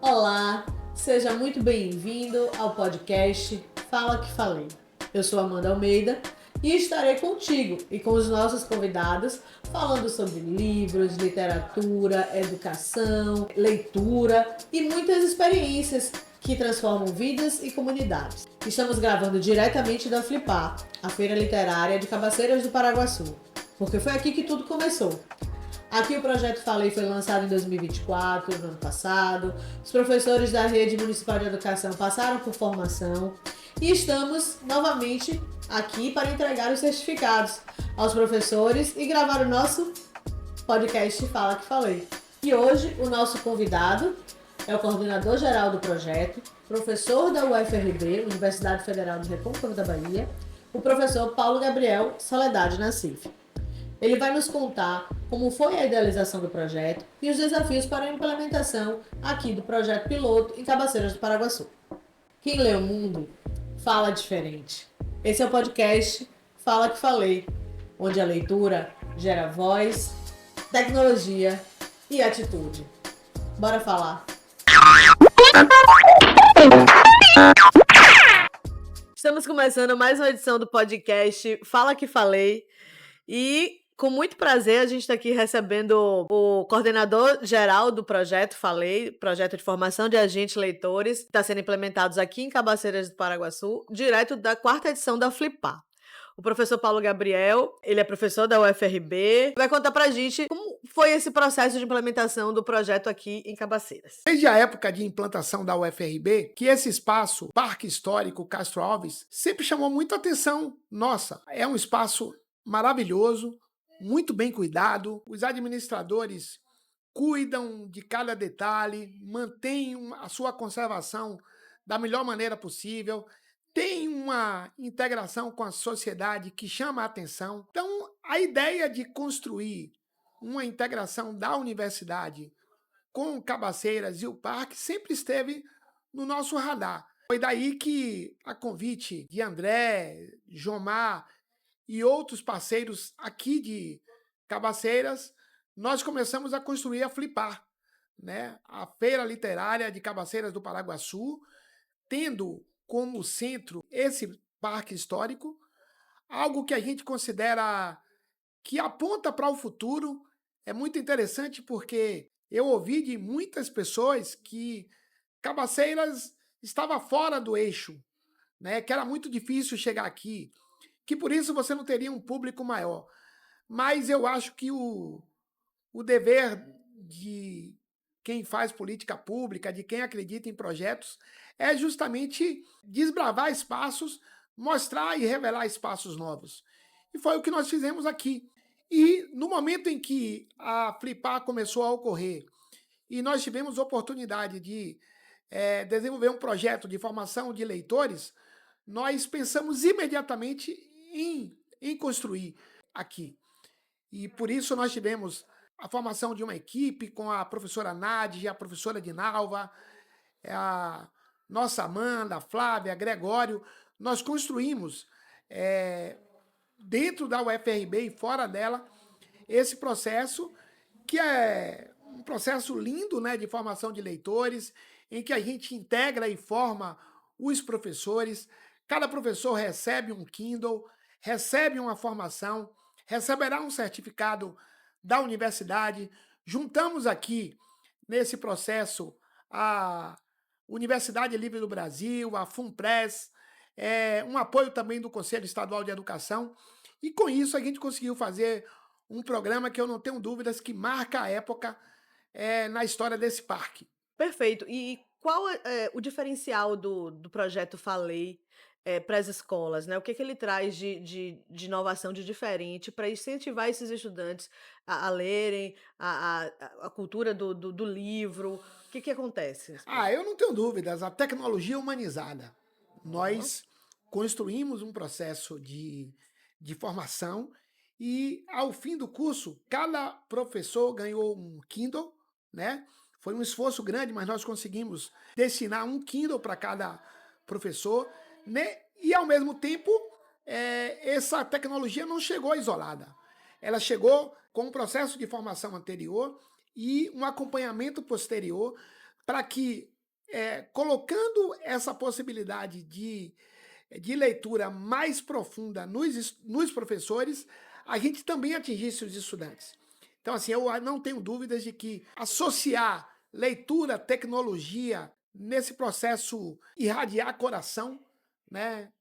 Olá, seja muito bem-vindo ao podcast Fala que Falei. Eu sou Amanda Almeida e estarei contigo e com os nossos convidados falando sobre livros, literatura, educação, leitura e muitas experiências que transformam vidas e comunidades. Estamos gravando diretamente da Flipar, a feira literária de Cabaceiras do Paraguaçu, porque foi aqui que tudo começou. Aqui o Projeto Falei foi lançado em 2024, no ano passado. Os professores da Rede Municipal de Educação passaram por formação e estamos novamente aqui para entregar os certificados aos professores e gravar o nosso podcast Fala que Falei. E hoje o nosso convidado é o coordenador geral do projeto, professor da UFRB, Universidade Federal de Recôncavo da Bahia, o professor Paulo Gabriel Soledade Nassif. Ele vai nos contar como foi a idealização do projeto e os desafios para a implementação aqui do projeto piloto em Cabaceiras do Paraguaçu. Quem lê o mundo fala diferente. Esse é o podcast Fala que Falei, onde a leitura gera voz, tecnologia e atitude. Bora falar! Estamos começando mais uma edição do podcast Fala que Falei e com muito prazer, a gente está aqui recebendo o coordenador geral do projeto Falei, projeto de formação de agentes leitores, que está sendo implementados aqui em Cabaceiras do Paraguaçu, direto da 4ª edição da Flipar. O professor Paulo Gabriel, ele é professor da UFRB, vai contar para a gente como foi esse processo de implementação do projeto aqui em Cabaceiras. Desde a época de implantação da UFRB, que esse espaço, Parque Histórico Castro Alves, sempre chamou muita atenção nossa. É um espaço maravilhoso, muito bem cuidado, os administradores cuidam de cada detalhe, mantêm a sua conservação da melhor maneira possível, tem uma integração com a sociedade que chama a atenção. Então, a ideia de construir uma integração da universidade com Cabaceiras e o parque sempre esteve no nosso radar. Foi daí que, a convite de André, Jomar e outros parceiros aqui de Cabaceiras, nós começamos a construir a Flipar, né? A Feira Literária de Cabaceiras do Paraguaçu, tendo como centro esse parque histórico, algo que a gente considera que aponta para o futuro. É muito interessante porque eu ouvi de muitas pessoas que Cabaceiras estava fora do eixo, né? Que era muito difícil chegar aqui, que por isso você não teria um público maior. Mas eu acho que o dever de quem faz política pública, de quem acredita em projetos, é justamente desbravar espaços, mostrar e revelar espaços novos. E foi o que nós fizemos aqui. E no momento em que a Flipar começou a ocorrer e nós tivemos oportunidade de desenvolver um projeto de formação de leitores, nós pensamos imediatamente em construir aqui. E por isso nós tivemos a formação de uma equipe com a professora Nádia, a professora Dinalva, a nossa Amanda, a Flávia, a Gregório. Nós construímos, dentro da UFRB e fora dela, esse processo, que é um processo lindo, né, de formação de leitores, em que a gente integra e forma os professores. Cada professor recebe um Kindle, recebe uma formação, receberá um certificado da universidade. Juntamos aqui, nesse processo, a Universidade Livre do Brasil, a FUNPRES, um apoio também do Conselho Estadual de Educação, e com isso a gente conseguiu fazer um programa que eu não tenho dúvidas que marca a época na história desse parque. Perfeito. E qual é o diferencial do projeto Falei para as escolas, né? O que ele traz de inovação, de diferente, para incentivar esses estudantes a lerem a cultura do livro? O que acontece? Eu não tenho dúvidas, a tecnologia humanizada. Ó, Nós construímos um processo de formação e, ao fim do curso, cada professor ganhou um Kindle, né? Foi um esforço grande, mas nós conseguimos destinar um Kindle para cada professor, né? E, ao mesmo tempo, essa tecnologia não chegou isolada. Ela chegou com um processo de formação anterior e um acompanhamento posterior para que colocando essa possibilidade de leitura mais profunda nos professores, a gente também atingisse os estudantes. Então, assim, eu não tenho dúvidas de que associar leitura, tecnologia, nesse processo irradiar coração, né,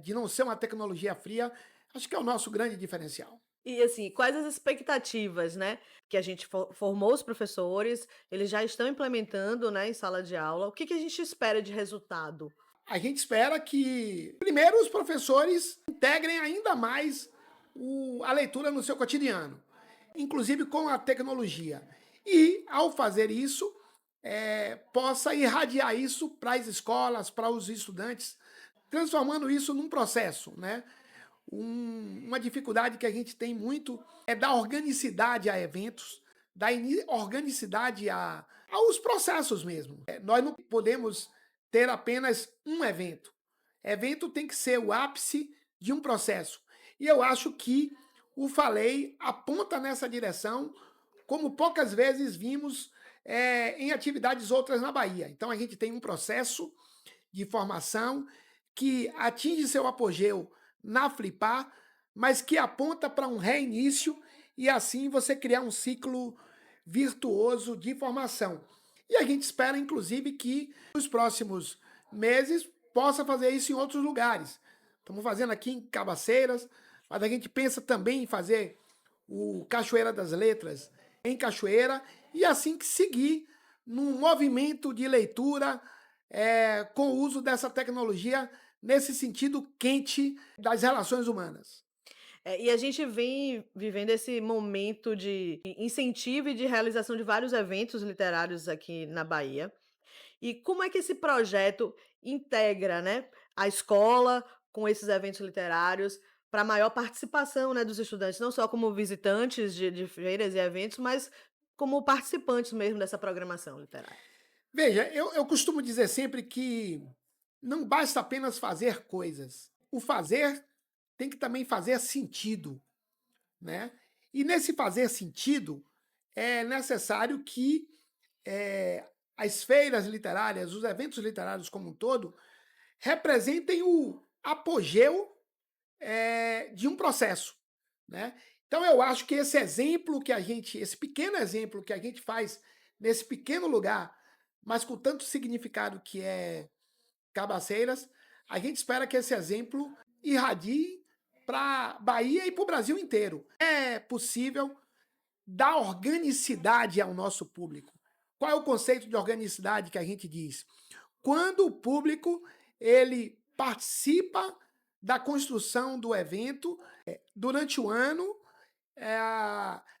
de não ser uma tecnologia fria, acho que é o nosso grande diferencial. E assim, quais as expectativas, né, que a gente formou os professores, eles já estão implementando, né, em sala de aula. O que que a gente espera de resultado? A gente espera que, primeiro, os professores integrem ainda mais a leitura no seu cotidiano, inclusive com a tecnologia. E, ao fazer isso, possa irradiar isso para as escolas, para os estudantes, transformando isso num processo, né? Uma dificuldade que a gente tem muito é dar organicidade a eventos, dar organicidade aos processos mesmo. Nós não podemos ter apenas um evento. Evento tem que ser o ápice de um processo. E eu acho que o Falei aponta nessa direção, como poucas vezes vimos em atividades outras na Bahia. Então a gente tem um processo de formação que atinge seu apogeu na Flipar, mas que aponta para um reinício e assim você criar um ciclo virtuoso de formação. E a gente espera, inclusive, que nos próximos meses possa fazer isso em outros lugares. Estamos fazendo aqui em Cabaceiras, mas a gente pensa também em fazer o Cachoeira das Letras em Cachoeira e assim que seguir num movimento de leitura com o uso dessa tecnologia nesse sentido quente das relações humanas. E a gente vem vivendo esse momento de incentivo e de realização de vários eventos literários aqui na Bahia. E como é que esse projeto integra, né, a escola com esses eventos literários para maior participação, né, dos estudantes, não só como visitantes de feiras e eventos, mas como participantes mesmo dessa programação literária? Veja, eu costumo dizer sempre que não basta apenas fazer coisas. O fazer tem que também fazer sentido, né? E nesse fazer sentido, é necessário que as feiras literárias, os eventos literários como um todo, representem o apogeu de um processo, né? Então eu acho que esse pequeno exemplo que a gente faz nesse pequeno lugar, mas com tanto significado que é Cabaceiras, a gente espera que esse exemplo irradie para Bahia e para o Brasil inteiro. É possível dar organicidade ao nosso público. Qual é o conceito de organicidade que a gente diz? Quando o público ele participa da construção do evento durante o ano,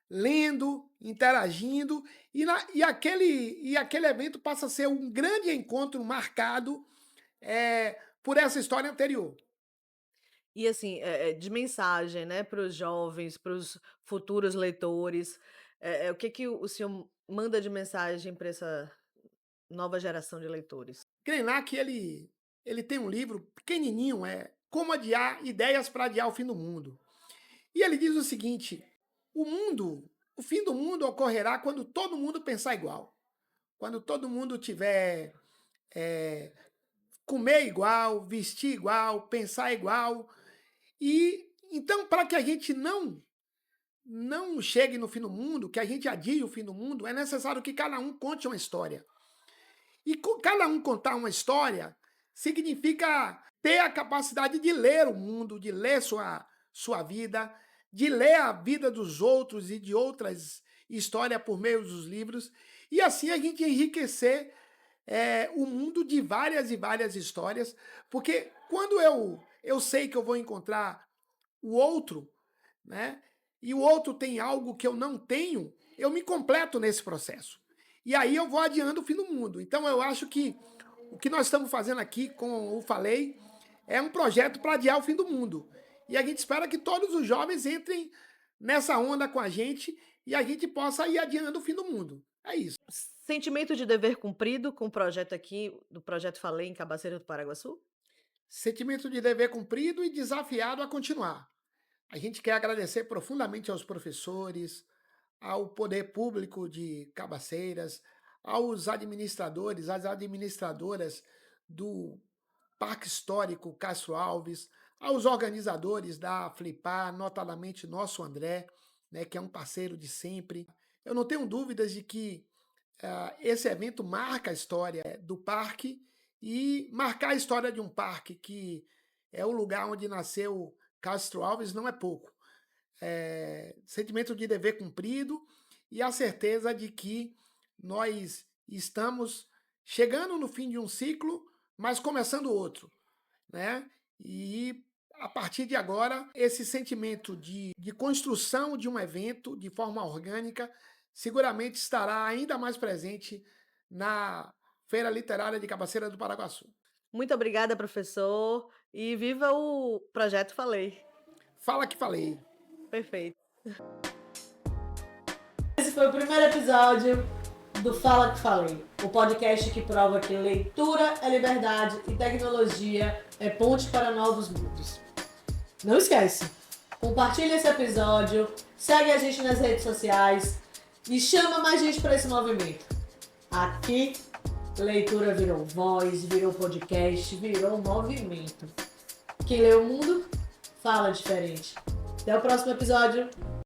lendo, interagindo, e aquele evento passa a ser um grande encontro marcado por essa história anterior. E assim, de mensagem, né, para os jovens, para os futuros leitores, o que que o senhor manda de mensagem para essa nova geração de leitores? Krenak, ele tem um livro pequenininho, Como Adiar Ideias para Adiar o Fim do Mundo. E ele diz o seguinte: o fim do mundo ocorrerá quando todo mundo pensar igual. Quando todo mundo tiver comer igual, vestir igual, pensar igual. E então, para que a gente não chegue no fim do mundo, que a gente adie o fim do mundo, é necessário que cada um conte uma história. E cada um contar uma história significa ter a capacidade de ler o mundo, de ler sua vida, de ler a vida dos outros e de outras histórias por meio dos livros, e assim a gente enriquecer o mundo de várias e várias histórias, porque quando eu sei que eu vou encontrar o outro, né? E o outro tem algo que eu não tenho, eu me completo nesse processo. E aí eu vou adiando o fim do mundo. Então eu acho que o que nós estamos fazendo aqui com o Falei é um projeto para adiar o fim do mundo. E a gente espera que todos os jovens entrem nessa onda com a gente e a gente possa ir adiando o fim do mundo. É isso. Sentimento de dever cumprido com o projeto aqui, do Projeto Falei em Cabaceira do Paraguaçu? Sentimento de dever cumprido e desafiado a continuar. A gente quer agradecer profundamente aos professores, ao poder público de Cabaceiras, aos administradores, às administradoras do Parque Histórico Castro Alves, aos organizadores da Flipar, notadamente nosso André, né, que é um parceiro de sempre. Eu não tenho dúvidas de que esse evento marca a história do parque e marcar a história de um parque que é o lugar onde nasceu Castro Alves não é pouco. Sentimento de dever cumprido e a certeza de que nós estamos chegando no fim de um ciclo, mas começando outro, né? E a partir de agora, esse sentimento de construção de um evento de forma orgânica seguramente estará ainda mais presente na Feira Literária de Cabaceira do Paraguaçu. Muito obrigada, professor, e viva o Projeto Falei. Fala que falei. Perfeito. Esse foi o primeiro episódio do Fala que Falei, o podcast que prova que leitura é liberdade e tecnologia é ponte para novos mundos. Não esquece, compartilha esse episódio, segue a gente nas redes sociais e chama mais gente para esse movimento. Aqui, leitura virou voz, virou podcast, virou movimento. Quem lê o mundo, fala diferente. Até o próximo episódio.